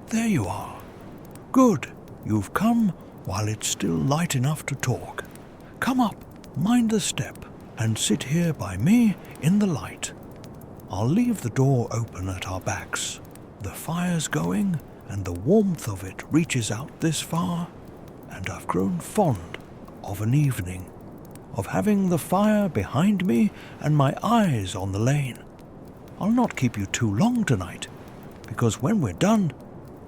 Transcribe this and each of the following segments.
There you are. Good, you've come while it's still light enough to talk. Come up, mind the step, and sit here by me in the light. I'll leave the door open at our backs. The fire's going, and the warmth of it reaches out this far, and I've grown fond of an evening, of having the fire behind me and my eyes on the lane. I'll not keep you too long tonight, because when we're done,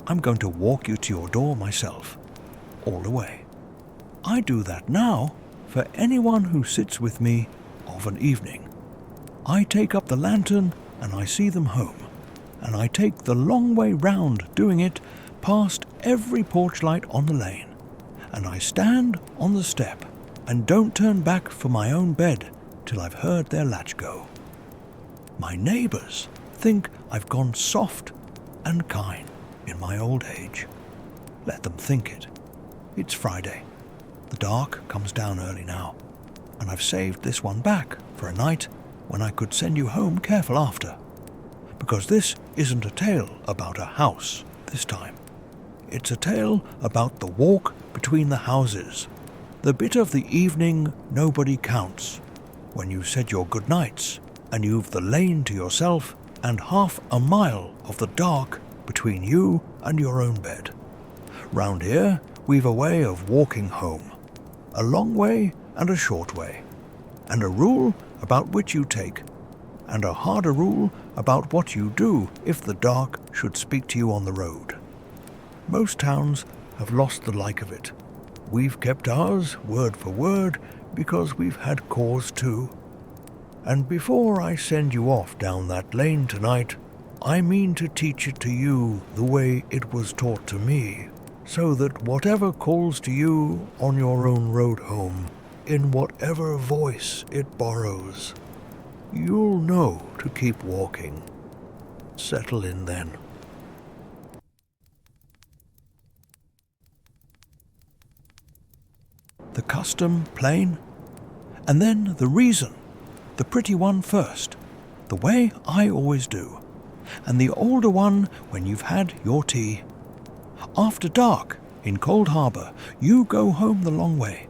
I'm going to walk you to your door myself, all the way. I do that now for anyone who sits with me of an evening. I take up the lantern and I see them home, and I take the long way round doing it past every porch light on the lane, and I stand on the step and don't turn back for my own bed till I've heard their latch go. My neighbours think I've gone soft and kind in my old age. Let them think it. It's Friday. The dark comes down early now, and I've saved this one back for a night when I could send you home careful after. Because this isn't a tale about a house this time. It's a tale about the walk between the houses, the bit of the evening nobody counts, when you've said your good nights and you've the lane to yourself and half a mile of the dark between you and your own bed. Round here, we've a way of walking home, a long way and a short way, and a rule about which you take, and a harder rule about what you do if the dark should speak to you on the road. Most towns have lost the like of it. We've kept ours word for word because we've had cause to. And before I send you off down that lane tonight, I mean to teach it to you the way it was taught to me, so that whatever calls to you on your own road home, in whatever voice it borrows, you'll know to keep walking. Settle in then. The custom plain, and then the reason, the pretty one first, the way I always do, and the older one when you've had your tea. After dark, in Coldharbor, you go home the long way,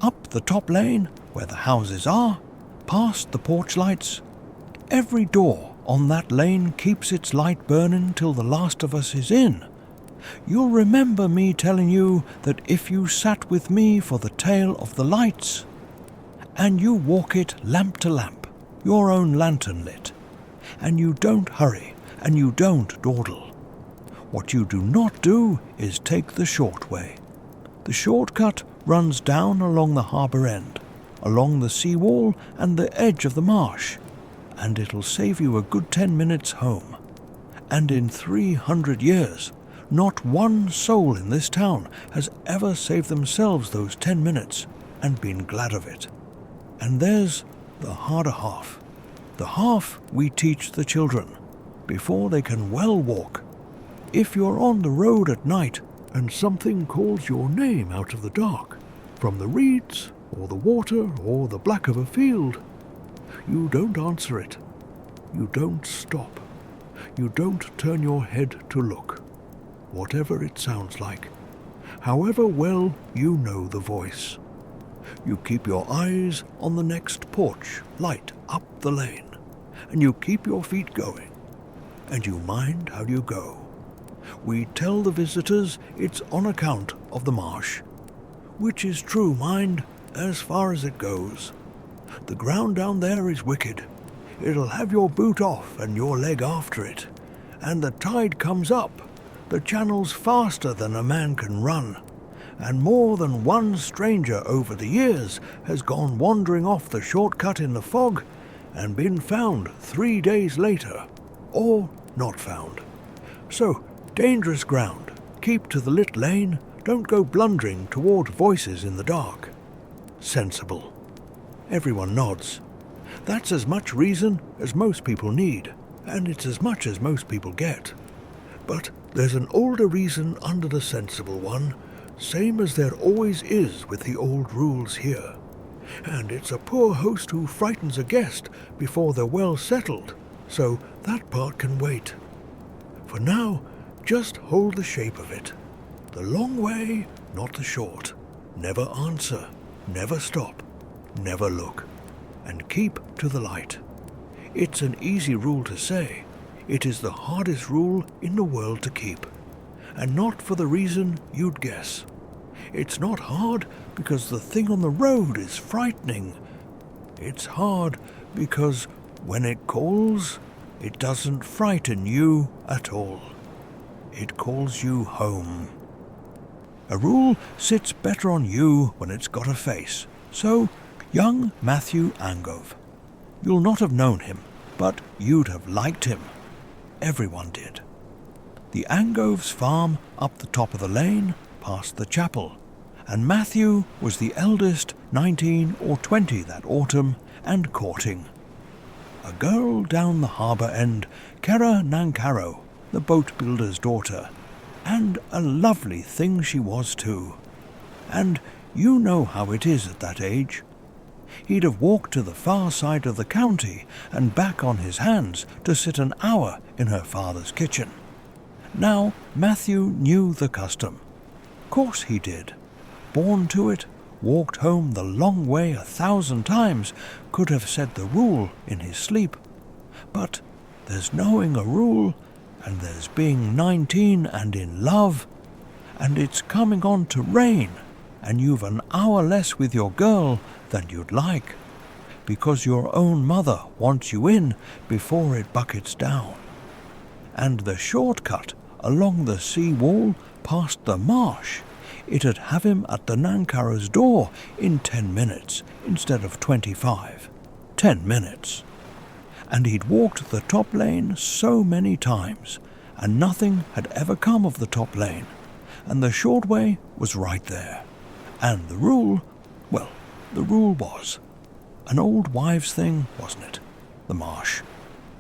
up the top lane where the houses are, past the porch lights. Every door on that lane keeps its light burning till the last of us is in. You'll remember me telling you that if you sat with me for the tale of the lights, and you walk it lamp to lamp, your own lantern lit, and you don't hurry, and you don't dawdle. What you do not do is take the short way. The shortcut runs down along the harbour end, along the seawall and the edge of the marsh, and it'll save you a good 10 minutes home. And in 300 years, not one soul in this town has ever saved themselves those 10 minutes and been glad of it. And there's the harder half, the half we teach the children before they can well walk. If you're on the road at night and something calls your name out of the dark, from the reeds or the water or the black of a field, you don't answer it. You don't stop. You don't turn your head to look, whatever it sounds like, however well you know the voice. You keep your eyes on the next porch light up the lane, and you keep your feet going, and you mind how you go. We tell the visitors it's on account of the marsh, which is true, mind, as far as it goes. The ground down there is wicked. It'll have your boot off and your leg after it, and the tide comes up. The channel's faster than a man can run, and more than one stranger over the years has gone wandering off the shortcut in the fog and been found 3 days later, or not found. So, dangerous ground. Keep to the lit lane. Don't go blundering toward voices in the dark. Sensible. Everyone nods. That's as much reason as most people need, and it's as much as most people get. But there's an older reason under the sensible one, same as there always is with the old rules here. And it's a poor host who frightens a guest before they're well settled, so that part can wait. For now, Just hold the shape of it. The long way, not the short. Never answer, never stop, never look, and keep to the light. It's an easy rule to say. It is the hardest rule in the world to keep, and not for the reason you'd guess. It's not hard because the thing on the road is frightening. It's hard because when it calls, it doesn't frighten you at all. It calls you home. A rule sits better on you when it's got a face. So, young Matthew Angove. You'll not have known him, but you'd have liked him. Everyone did. The Angoves' farm up the top of the lane, past the chapel, and Matthew was the eldest, 19 or 20 that autumn, and courting. A girl down the harbour end, Kera Nankaro, the boat builder's daughter, and a lovely thing she was too. And you know how it is at that age. He'd have walked to the far side of the county and back on his hands to sit an hour in her father's kitchen. Now Matthew knew the custom. Course he did. Born to it, walked home the long way 1,000 times, could have said the rule in his sleep. But there's knowing a rule, and there's being 19 and in love, and it's coming on to rain, and you've an hour less with your girl than you'd like, because your own mother wants you in before it buckets down. And the shortcut along the sea wall past the marsh, it'd have him at the Nankaro's door in 10 minutes instead of 25. 10 minutes. And he'd walked the top lane so many times, and nothing had ever come of the top lane, and the short way was right there. And the rule, well, the rule was an old wives' thing, wasn't it? The marsh.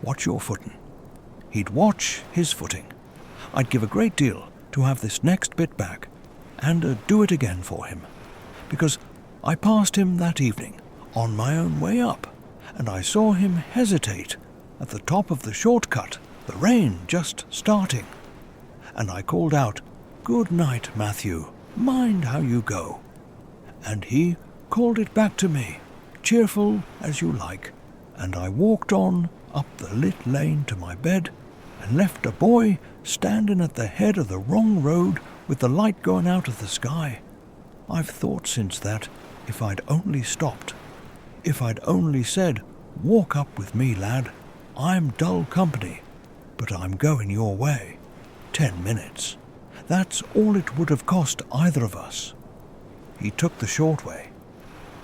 Watch your footing. He'd watch his footing. I'd give a great deal to have this next bit back, and do it again for him, because I passed him that evening on my own way up, and I saw him hesitate at the top of the shortcut, the rain just starting. And I called out, "Good night, Matthew, mind how you go." And he called it back to me, cheerful as you like, and I walked on up the lit lane to my bed and left a boy standing at the head of the wrong road with the light going out of the sky. I've thought since that, if I'd only stopped, if I'd only said, "Walk up with me, lad, I'm dull company, but I'm going your way. 10 minutes. That's all it would have cost either of us." He took the short way.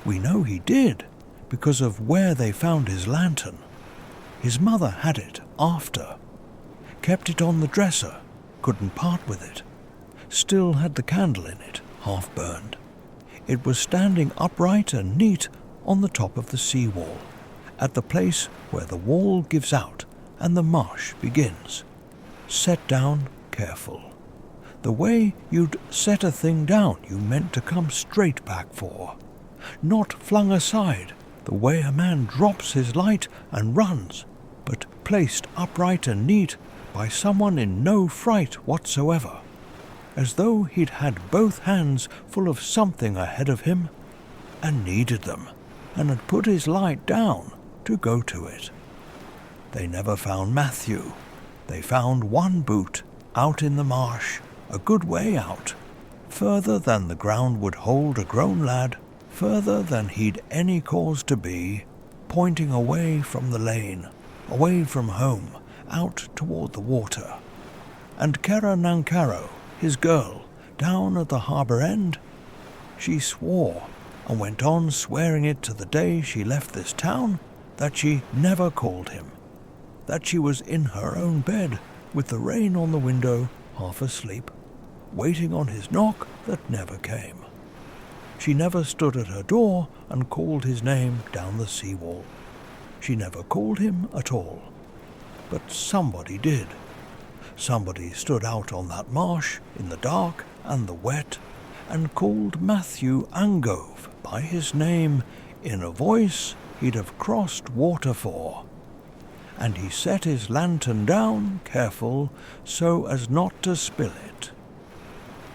We know he did, because of where they found his lantern. His mother had it after. Kept it on the dresser, couldn't part with it. Still had the candle in it, half burned. It was standing upright and neat on the top of the sea wall, at the place where the wall gives out and the marsh begins. Set down careful. The way you'd set a thing down you meant to come straight back for. Not flung aside, the way a man drops his light and runs, but placed upright and neat by someone in no fright whatsoever, as though he'd had both hands full of something ahead of him, and needed them, and had put his light down to go to it. They never found Matthew. They found one boot out in the marsh, a good way out, further than the ground would hold a grown lad, further than he'd any cause to be, pointing away from the lane, away from home, out toward the water. And Kera Nankaro, his girl, down at the harbour end, she swore, and went on swearing it to the day she left this town, that she never called him, that she was in her own bed, with the rain on the window, half asleep, waiting on his knock that never came. She never stood at her door and called his name down the seawall. She never called him at all. But somebody did. Somebody stood out on that marsh in the dark and the wet and called Matthew Angove by his name in a voice he'd have crossed water for. and he set his lantern down, careful, so as not to spill it.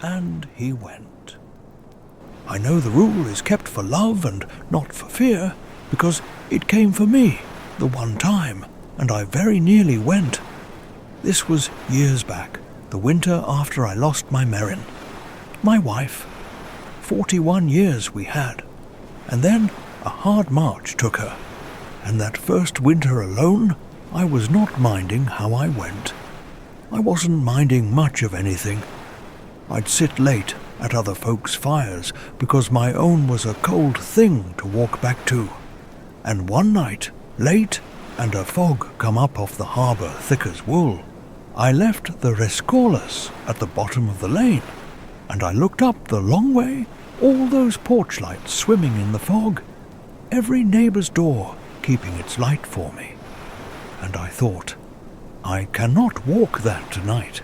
And he went. I know the rule is kept for love and not for fear, because it came for me, the one time, and I very nearly went. This was years back, the winter after I lost my Merrin, my wife. 41 years we had, and then a hard march took her, and that first winter alone, I was not minding how I went. I wasn't minding much of anything. I'd sit late at other folks' fires because my own was a cold thing to walk back to. And one night, late, and a fog come up off the harbour thick as wool, I left the Rescorlas at the bottom of the lane, and I looked up the long way, all those porch lights swimming in the fog, every neighbour's door keeping its light for me. And I thought, I cannot walk that tonight.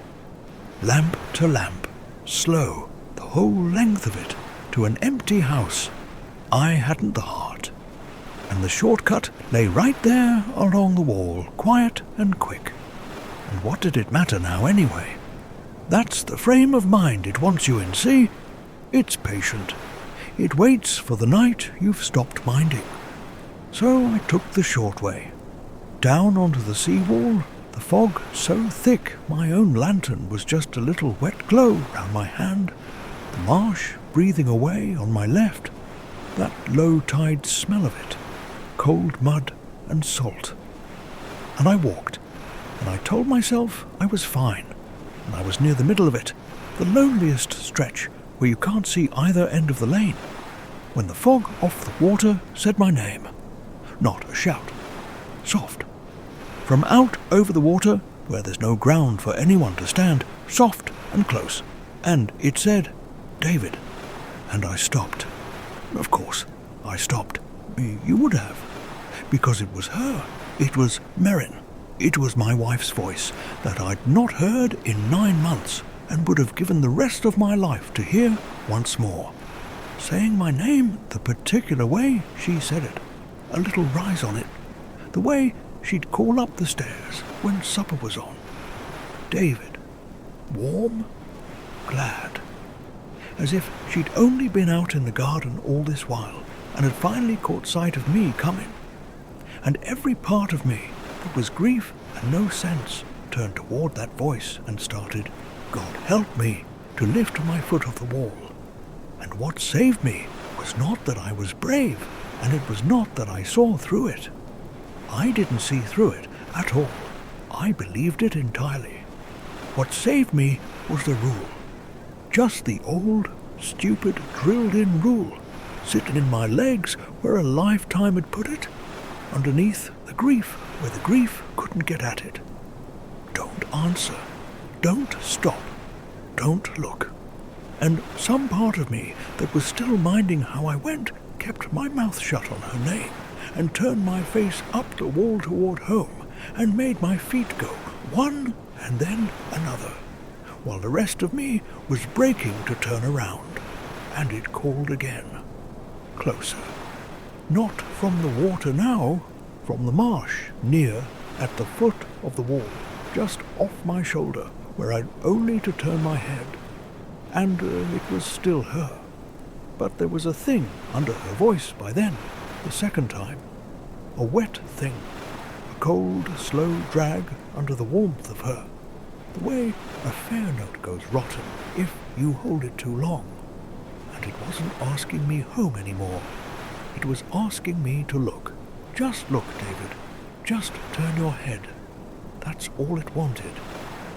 Lamp to lamp, slow, the whole length of it, to an empty house. I hadn't the heart. And the shortcut lay right there along the wall, quiet and quick. And what did it matter now anyway? That's the frame of mind it wants you in, see? It's patient. It waits for the night you've stopped minding. So I took the short way. Down onto the seawall, the fog so thick my own lantern was just a little wet glow round my hand, the marsh breathing away on my left, that low tide smell of it, cold mud and salt. And I walked, and I told myself I was fine, and I was near the middle of it, the loneliest stretch where you can't see either end of the lane, when the fog off the water said my name. Not a shout. Soft. From out over the water, where there's no ground for anyone to stand, soft and close. And it said, David. And I stopped. Of course, I stopped. You would have. Because it was her. It was Merrin. It was my wife's voice that I'd not heard in 9 months and would have given the rest of my life to hear once more. Saying my name the particular way she said it. A little rise on it. The way she'd call up the stairs when supper was on. David. Warm. Glad. As if she'd only been out in the garden all this while and had finally caught sight of me coming. And every part of me that was grief and no sense turned toward that voice and started, God help me, to lift my foot off the wall. And what saved me was not that I was brave, and it was not that I saw through it. I didn't see through it at all. I believed it entirely. What saved me was the rule. Just the old, stupid, drilled-in rule, sitting in my legs where a lifetime had put it, underneath the grief where the grief couldn't get at it. Don't answer. Don't stop. Don't look. And some part of me that was still minding how I went kept my mouth shut on her name, and turned my face up the wall toward home, and made my feet go, one and then another, while the rest of me was breaking to turn around, and it called again, closer. Not from the water now, from the marsh, near, at the foot of the wall, just off my shoulder, where I'd only to turn my head. And it was still her. But there was a thing under her voice by then, the second time. A wet thing. A cold, slow drag under the warmth of her. The way a fair note goes rotten if you hold it too long. And it wasn't asking me home anymore. It was asking me to look. Just look, David. Just turn your head. That's all it wanted.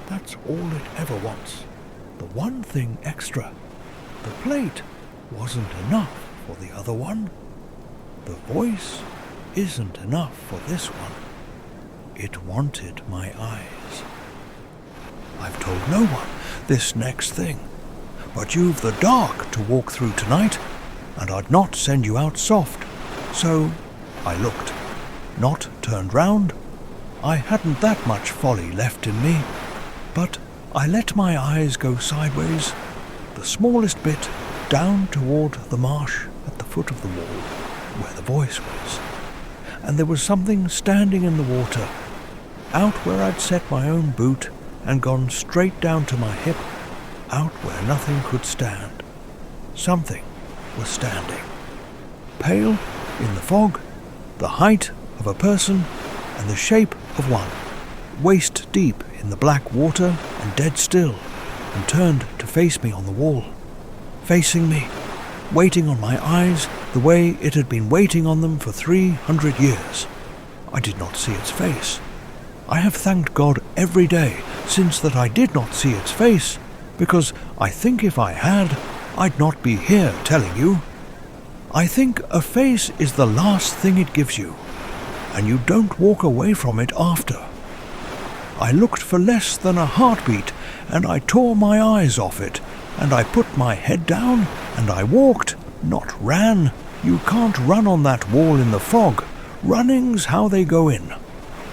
That's all it ever wants. The one thing extra. The plate wasn't enough for the other one. The voice isn't enough for this one. It wanted my eyes. I've told no one this next thing, but you've the dark to walk through tonight, and I'd not send you out soft. So I looked, not turned round. I hadn't that much folly left in me, but I let my eyes go sideways, the smallest bit, down toward the marsh at the foot of the wall, where the voice was. And there was something standing in the water, out where I'd set my own boot and gone straight down to my hip, out where nothing could stand. Something was standing. Pale in the fog, the height of a person and the shape of one, waist deep in the black water and dead still, and turned to face me on the wall. Facing me, waiting on my eyes the way it had been waiting on them for 300 years. I did not see its face. I have thanked God every day since that I did not see its face, because I think if I had, I'd not be here telling you. I think a face is the last thing it gives you, and you don't walk away from it after. I looked for less than a heartbeat, and I tore my eyes off it, and I put my head down, and I walked, not ran. You can't run on that wall in the fog. Running's how they go in.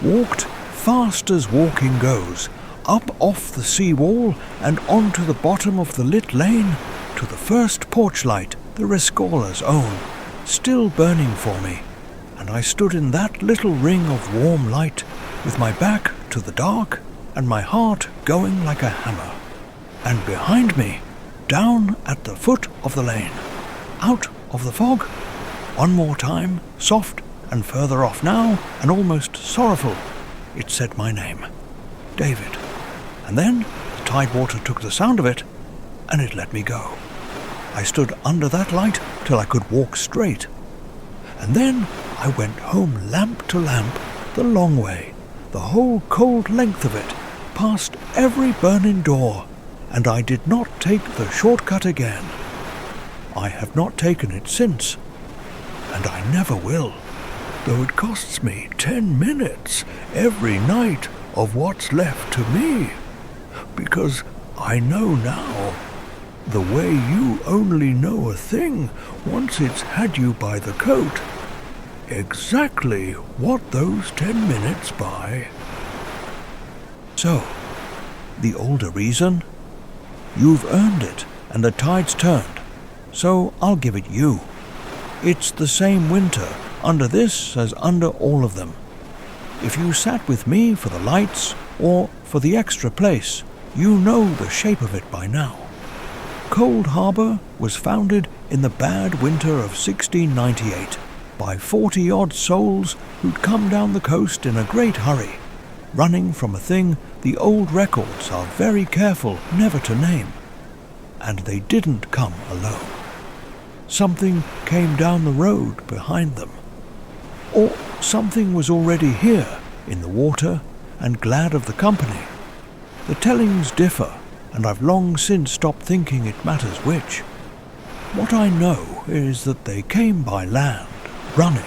Walked fast as walking goes, up off the sea wall and onto the bottom of the lit lane, to the first porch light, the Rescola's own, still burning for me, and I stood in that little ring of warm light, with my back to the dark and my heart going like a hammer. And behind me, down at the foot of the lane, out of the fog, one more time, soft and further off now, and almost sorrowful, it said my name, David. And then the tide water took the sound of it, and it let me go. I stood under that light till I could walk straight. And then I went home lamp to lamp, the long way, the whole cold length of it, past every burning door, and I did not take the shortcut again. I have not taken it since, and I never will, though it costs me 10 minutes every night of what's left to me, because I know now, the way you only know a thing once it's had you by the coat, exactly what those 10 minutes buy. So, the older reason? You've earned it, and the tide's turned, so I'll give it you. It's the same winter under this as under all of them. If you sat with me for the lights or for the extra place, you know the shape of it by now. Coldharbor was founded in the bad winter of 1698 by 40-odd souls who'd come down the coast in a great hurry, running from a thing the old records are very careful never to name. And they didn't come alone. Something came down the road behind them. Or something was already here in the water and glad of the company. The tellings differ, and I've long since stopped thinking it matters which. What I know is that they came by land, running,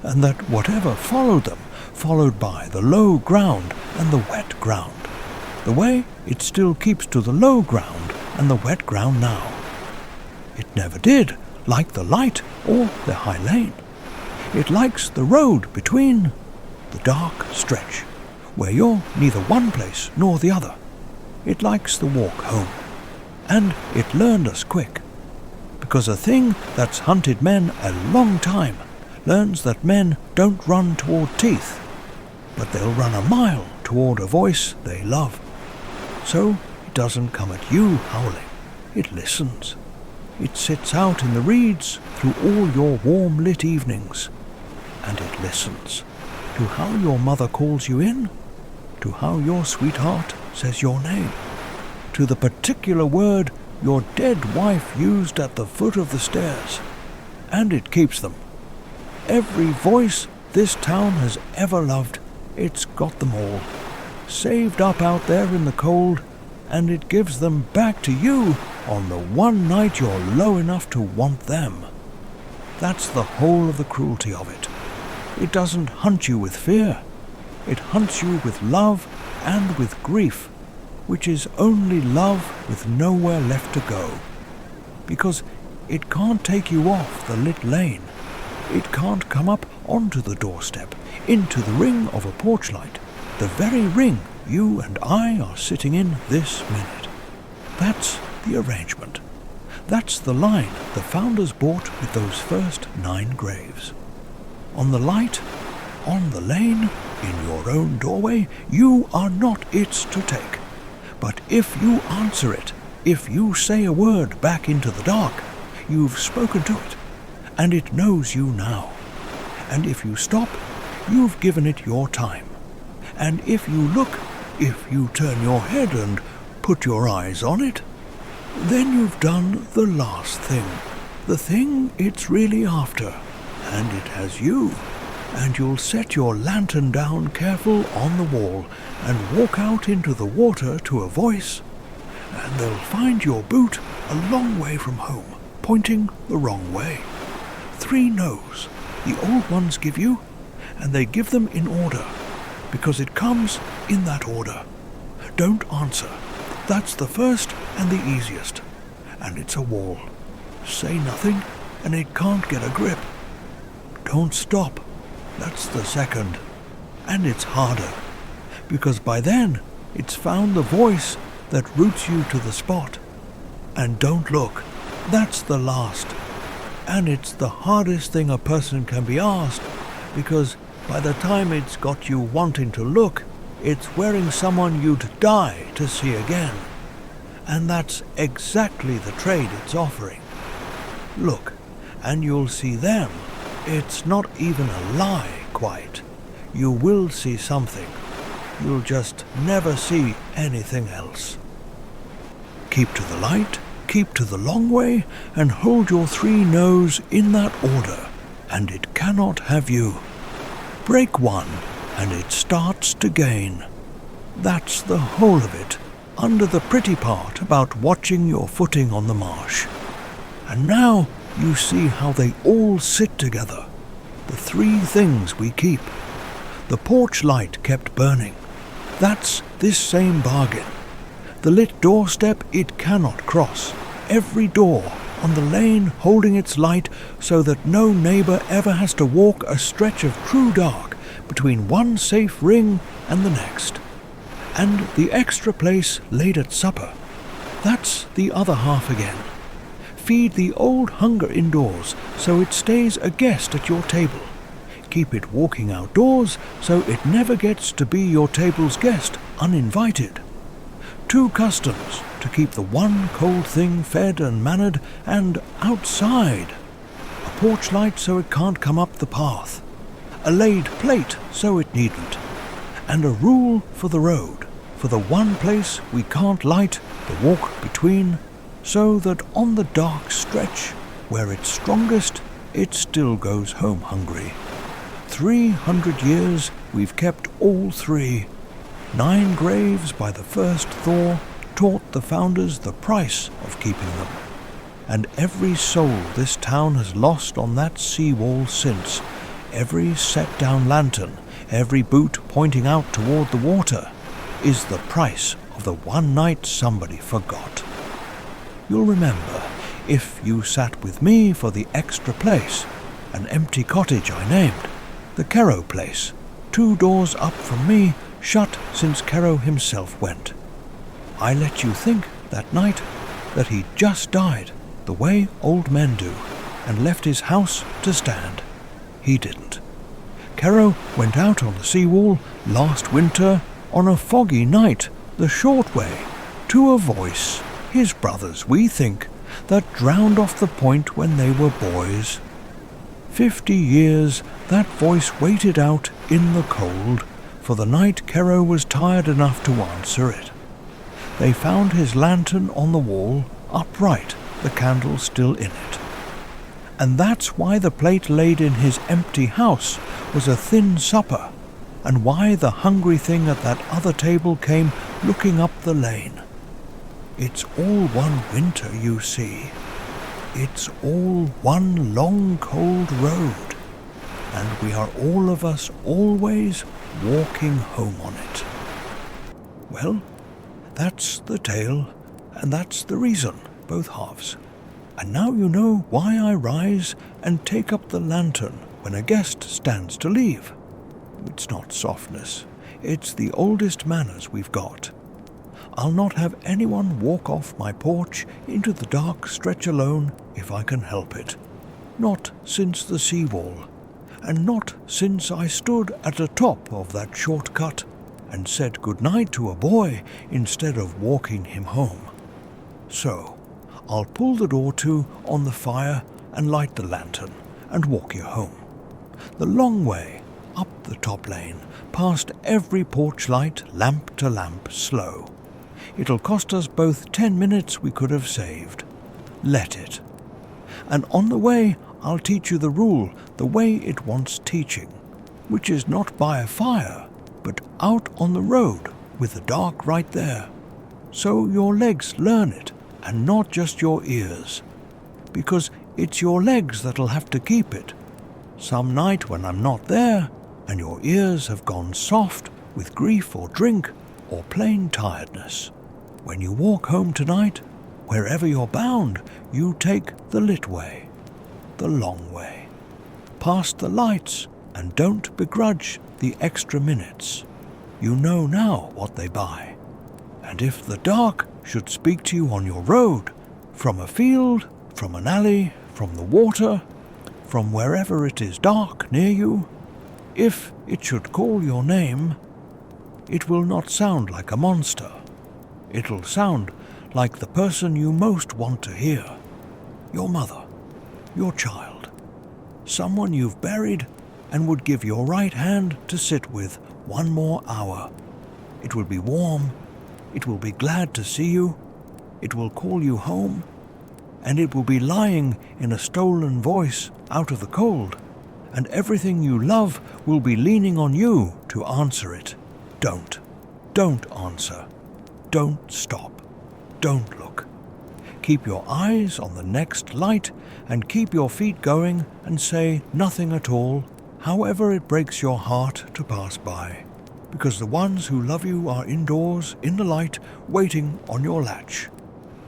and that whatever followed them followed by the low ground and the wet ground, the way it still keeps to the low ground and the wet ground now. It never did like the light or the high lane. It likes the road between, the dark stretch, where you're neither one place nor the other. It likes the walk home. And it learned us quick, because a thing that's hunted men a long time learns that men don't run toward teeth, but they'll run a mile toward a voice they love. So it doesn't come at you howling. It listens. It sits out in the reeds through all your warm-lit evenings, and it listens to how your mother calls you in, to how your sweetheart says your name, to the particular word your dead wife used at the foot of the stairs, and it keeps them. Every voice this town has ever loved, it's got them all, saved up out there in the cold, and it gives them back to you on the one night you're low enough to want them. That's the whole of the cruelty of it. It doesn't hunt you with fear. It hunts you with love and with grief, which is only love with nowhere left to go. Because it can't take you off the lit lane. It can't come up onto the doorstep, into the ring of a porch light, the very ring you and I are sitting in this minute. That's the arrangement. That's the line the founders bought with those first 9 graves. On the light, on the lane, in your own doorway, you are not its to take. But if you answer it, if you say a word back into the dark, you've spoken to it, and it knows you now. And if you stop, you've given it your time. And if you look, if you turn your head and put your eyes on it, then you've done the last thing, the thing it's really after, and it has you. And you'll set your lantern down careful on the wall and walk out into the water to a voice, and they'll find your boot a long way from home, pointing the wrong way. 3 noes the old ones give you, and they give them in order, because it comes in that order. Don't answer. That's the first and the easiest, and it's a wall. Say nothing, and it can't get a grip. Don't stop. That's the second, and it's harder, because by then it's found the voice that roots you to the spot. And don't look. That's the last, and it's the hardest thing a person can be asked, because by the time it's got you wanting to look, it's wearing someone you'd die to see again. And that's exactly the trade it's offering. Look, and you'll see them. It's not even a lie, quite. You will see something. You'll just never see anything else. Keep to the light, keep to the long way, and hold your 3 noes in that order, and it cannot have you. Break one, and it starts to gain. That's the whole of it, under the pretty part about watching your footing on the marsh. And now you see how they all sit together. The 3 things we keep. The porch light kept burning. That's this same bargain. The lit doorstep it cannot cross. Every door on the lane holding its light so that no neighbour ever has to walk a stretch of true dark between one safe ring and the next. And the extra place laid at supper. That's the other half again. Feed the old hunger indoors so it stays a guest at your table. Keep it walking outdoors so it never gets to be your table's guest uninvited. 2 customs to keep the one cold thing fed and mannered and outside. A porch light so it can't come up the path. A laid plate so it needn't. And a rule for the road, for the one place we can't light the walk between, so that on the dark stretch, where it's strongest, it still goes home hungry. 300 years we've kept all 3. 9 graves by the first thaw taught the founders the price of keeping them. And every soul this town has lost on that seawall since, every set-down lantern, every boot pointing out toward the water, is the price of the one night somebody forgot. You'll remember, if you sat with me for the extra place, an empty cottage I named, the Kerrow place, 2 doors up from me, shut since Kerrow himself went. I let you think that night that he'd just died, the way old men do, and left his house to stand. He didn't. Kerrow went out on the seawall last winter on a foggy night, the short way, to a voice, his brothers, we think, that drowned off the point when they were boys. 50 years that voice waited out in the cold, for the night Kerrow was tired enough to answer it. They found his lantern on the wall, upright, the candle still in it. And that's why the plate laid in his empty house was a thin supper, and why the hungry thing at that other table came looking up the lane. It's all one winter, you see. It's all one long cold road, and we are all of us always walking home on it. Well, that's the tale, and that's the reason, both halves. And now you know why I rise and take up the lantern when a guest stands to leave. It's not softness, it's the oldest manners we've got. I'll not have anyone walk off my porch into the dark stretch alone if I can help it. Not since the seawall. and not since I stood at the top of that shortcut and said good-night to a boy instead of walking him home. So, I'll pull the door to on the fire and light the lantern and walk you home. The long way, up the top lane, past every porch light, lamp to lamp, slow. It'll cost us both 10 minutes we could have saved. Let it. And on the way, I'll teach you the rule the way it wants teaching, which is not by a fire, but out on the road with the dark right there. So your legs learn it, and not just your ears, because it's your legs that'll have to keep it. Some night when I'm not there, and your ears have gone soft with grief or drink or plain tiredness. When you walk home tonight, wherever you're bound, you take the lit way, the long way, past the lights, and don't begrudge the extra minutes. You know now what they buy. And if the dark should speak to you on your road, from a field, from an alley, from the water, from wherever it is dark near you, if it should call your name, it will not sound like a monster. It'll sound like the person you most want to hear. Your mother, your child, someone you've buried and would give your right hand to sit with one more hour. It will be warm, it will be glad to see you, it will call you home, and it will be lying in a stolen voice out of the cold, and everything you love will be leaning on you to answer it. Don't answer. Don't stop. Don't look. Keep your eyes on the next light and keep your feet going and say nothing at all, however it breaks your heart to pass by, because the ones who love you are indoors in the light waiting on your latch.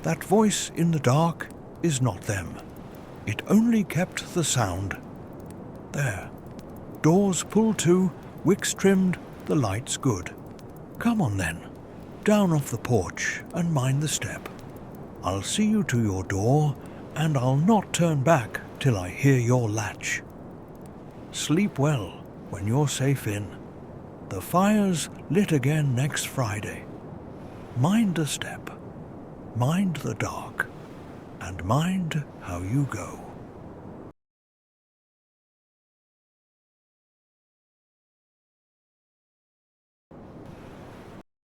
That voice in the dark is not them. It only kept the sound. There. Doors pulled to, wicks trimmed, the lights good. Come on then, down off the porch and mind the step. I'll see you to your door, and I'll not turn back till I hear your latch. Sleep well when you're safe in. The fire's lit again next Friday. Mind the step, mind the dark, and mind how you go.